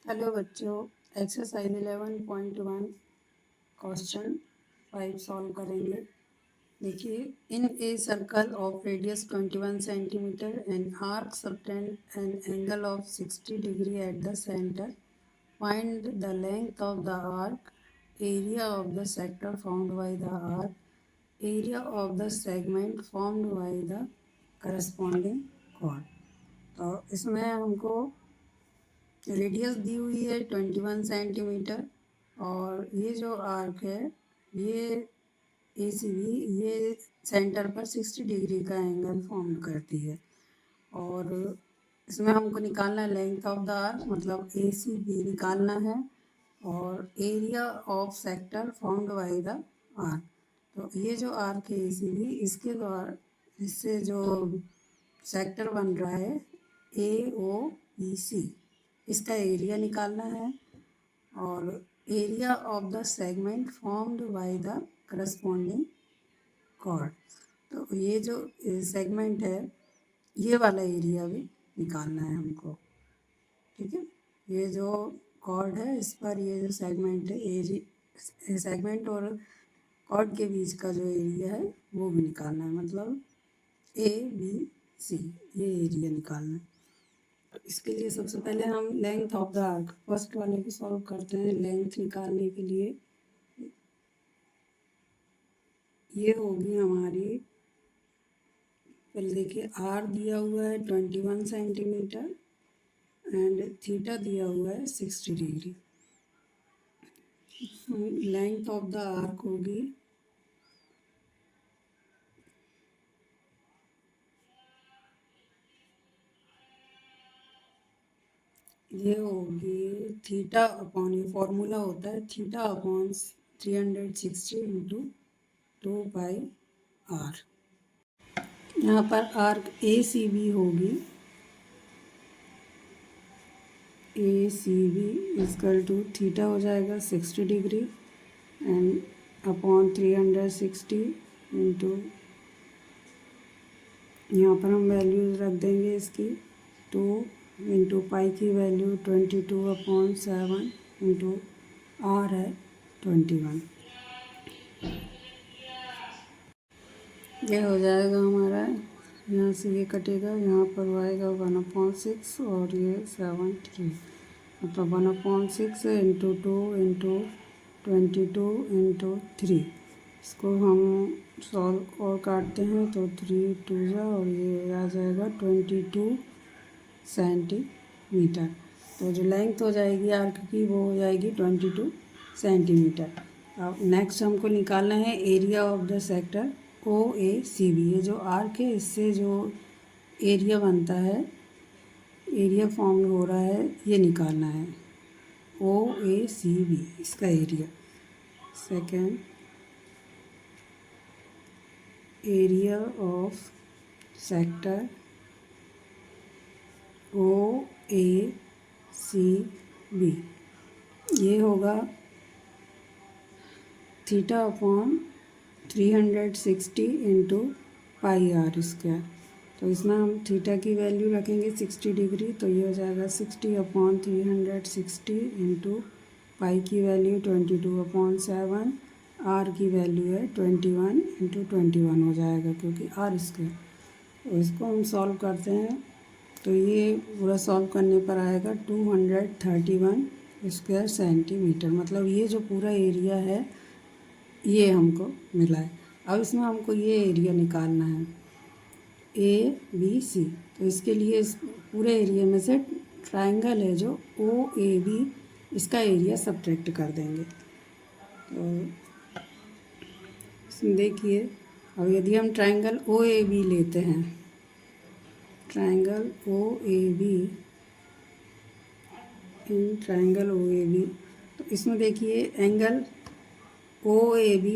Hello बच्चों, exercise 11.1 question 5 solve करेंगे। देखिए, in a circle of radius 21 centimetre and arc subtend an angle of 60 degree at the centre, find the length of the arc, area of the sector formed by the arc, area of the segment formed by the corresponding chord. तो इसमें हमको radius दी हुई है 21 centimetre और ये जो arc है ये ACB ये सेंटर पर 60 डिग्री का एंगल फॉर्म करती है। और इसमें हमको निकालना है लेंथ ऑफ द आर्क, मतलब ACB निकालना है, और area of sector formed by the arc. तो ये जो आर्क है ACB, इसके द्वारा इससे जो सेक्टर बन रहा है AOBC, इसका एरिया निकालना है, और area of the segment formed by the corresponding chord. तो ये जो सेगमेंट है ये वाला एरिया भी निकालना है हमको। ठीक है, ये जो कॉर्ड है इस पर ये जो सेगमेंट है, एरिया सेगमेंट और कॉर्ड के बीच का जो एरिया है वो भी निकालना है, मतलब ABC ये एरिया निकालना है। तो इसके लिए सबसे पहले हम length of the arc first वाले को सॉल्व करते हैं। लेंथ निकालने के लिए ये होगी हमारी, पहले देखिए आर दिया हुआ है 21 सेंटीमीटर एंड थीटा दिया हुआ है 60 degree. Length of the arc होगी ये होगी थीटा अपॉन, ये फॉर्मूला होता है थीटा अपॉन 360 इंटू 2πr। यहाँ पर आर्क ACB होगी, ACB इक्वल टू थीटा हो जाएगा 60 डिग्री एंड अपॉन 360 इंटू, यहाँ पर हम वैल्यूज रख देंगे इसकी 2 इंटू पाई की वैल्यू 22/7 इंटू आर है 21। ये हो जाएगा हमारा, यहाँ से ये कटेगा, यहाँ पर आएगा 1/6 और ये 7/3, मतलब 1/6 इंटू 2 इंटू 22 इंटू 3। इसको हम सॉल्व और काटते हैं तो 3 2 जा और ये आ जाएगा 22 सेंटीमीटर। तो जो लेंथ हो जाएगी आर्क की वो हो जाएगी 22 सेंटीमीटर। अब नेक्स्ट हमको निकालना है area of the sector OACB। ये जो आर्क है इससे जो एरिया बनता है, एरिया फॉर्म हो रहा है, ये निकालना है OACB, इसका area. Second, area of sector OACB ये होगा theta upon 360 into πr square. तो इसमें हम थीटा की वैल्यू रखेंगे 60 डिग्री, तो ये हो जाएगा 60/360 इंटू पाई की वैल्यू 22/7, आर की वैल्यू है 21 इंटू 21 हो जाएगा क्योंकि आर स्क्वायर। तो इसको हम सॉल्व करते हैं तो ये पूरा सॉल्व करने पर आएगा 231 स्क्वायर सेंटीमीटर, मतलब ये जो पूरा एरिया है ये हमको मिला है। अब इसमें हमको ये एरिया निकालना है ABC। तो इसके लिए इस पूरे एरिया में से ट्रायंगल है जो OAB, इसका एरिया सब्ट्रैक्ट कर देंगे। तो इसमें देखिए, अब यदि हम ट्रायंगल OAB लेते हैं, triangle OAB, in triangle OAB, तो इसमें देखिए एंगल OAB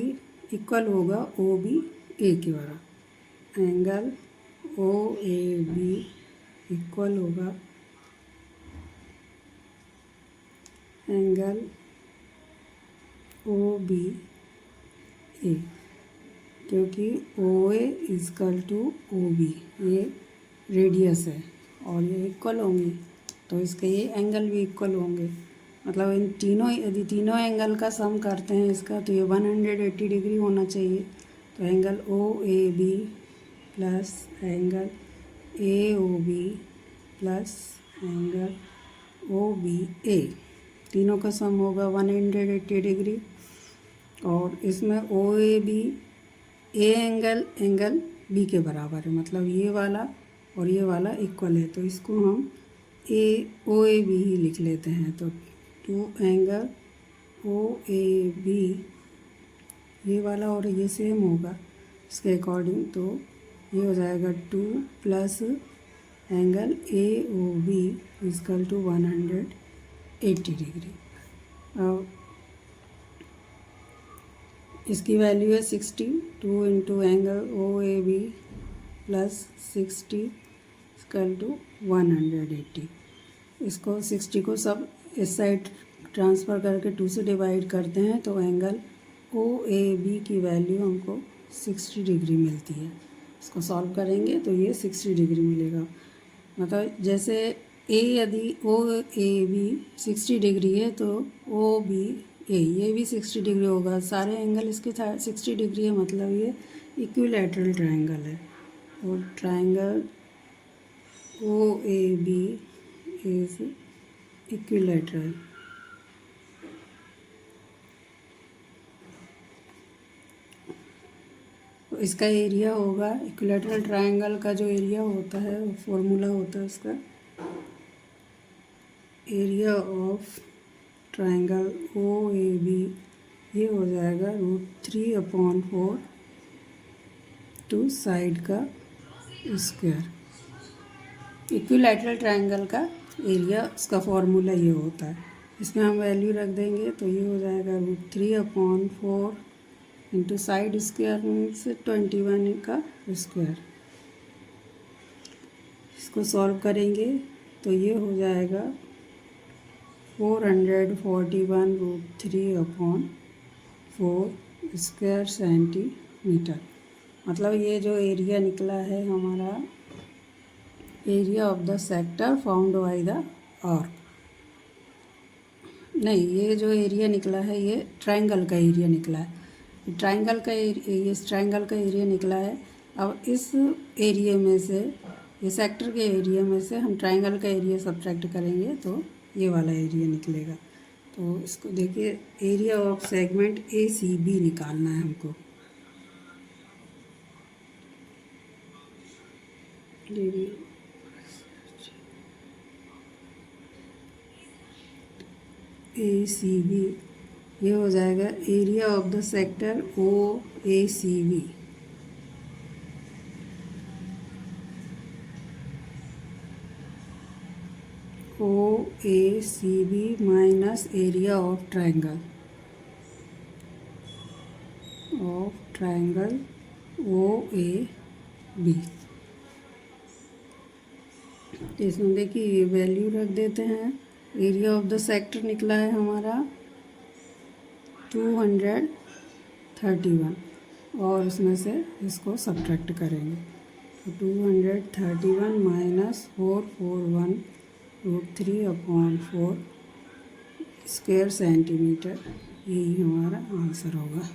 इक्वल होगा OBA के बराबर। एंगल OAB इक्वल होगा एंगल OBA, क्योंकि OA इक्वल टू OB, ये रेडियस है और ये इक्वल होंगी तो इसके ये एंगल भी इक्वल होंगे। मतलब इन तीनों, यदि तीनों एंगल का सम करते हैं इसका, तो ये 180 डिग्री होना चाहिए। तो angle O A B plus angle A O B plus angle O B A, तीनों का सम होगा 180 डिग्री। और इसमें O A B A angle B के बराबर है, मतलब ये वाला और ये वाला इक्वल है, तो इसको हम ए ओ ए बी ही लिख लेते हैं। तो 2 एंगल ओ ए बी, ये वाला और ये सेम होगा इसके अकॉर्डिंग, तो ये हो जाएगा 2 plus angle A O B equal to 180 degree. अब इसकी वैल्यू है 60, 2 into angle O A B plus 60 equal to 180। इसको 60 को सब इस साइड ट्रांसफ़र करके 2 से डिवाइड करते हैं, तो एंगल ओ ए बी की वैल्यू हमको 60 डिग्री मिलती है। इसको सॉल्व करेंगे तो ये 60 डिग्री मिलेगा। मतलब जैसे ए, यदि ओ ए बी 60 डिग्री है तो ओ बी ए ये भी 60 डिग्री होगा। सारे एंगल इसके 60 डिग्री है, मतलब ये इक्विलैटरल ट्रायंगल है। और triangle O A B is equilateral. तो इसका एरिया होगा, इक्विलैटरल ट्रायंगल का जो एरिया होता है वो फॉर्मूला होता है उसका, area of triangle O A B, ये हो जाएगा √3/4 टू साइड का स्क्वायर। इक्विलैटरल ट्रायंगल का एरिया, उसका फॉर्मूला ये होता है। इसमें हम वैल्यू रख देंगे तो ये हो जाएगा √3/4 इंटू साइड स्क्वायर मीन्स 21 का स्क्वायर। इसको सॉल्व करेंगे तो ये हो जाएगा 441 √3/4 स्क्वायर सेंटीमीटर। मतलब ये जो एरिया निकला है हमारा, area of the sector found by the arc, नहीं, ये जो एरिया निकला है ये ट्रायंगल का एरिया निकला है। ट्रायंगल का इस ट्रायंगल का एरिया निकला है। अब इस एरिया में से, ये सेक्टर के एरिया में से हम ट्रायंगल का एरिया सब्ट्रैक्ट करेंगे तो ये वाला एरिया निकलेगा। तो इसको देखिए, area of segment A C B निकालना है हमको। ए सी बी, ये हो जाएगा area of the sector O A C B. O A C B minus area of triangle O A B. इसमें देखिए ये वैल्यू रख देते हैं। एरिया ऑफ द सेक्टर निकला है हमारा 231, और इसमें से इसको सब्ट्रैक्ट करेंगे तो 231 माइनस 441 √3/4 स्क्वायर सेंटीमीटर, यही हमारा आंसर होगा।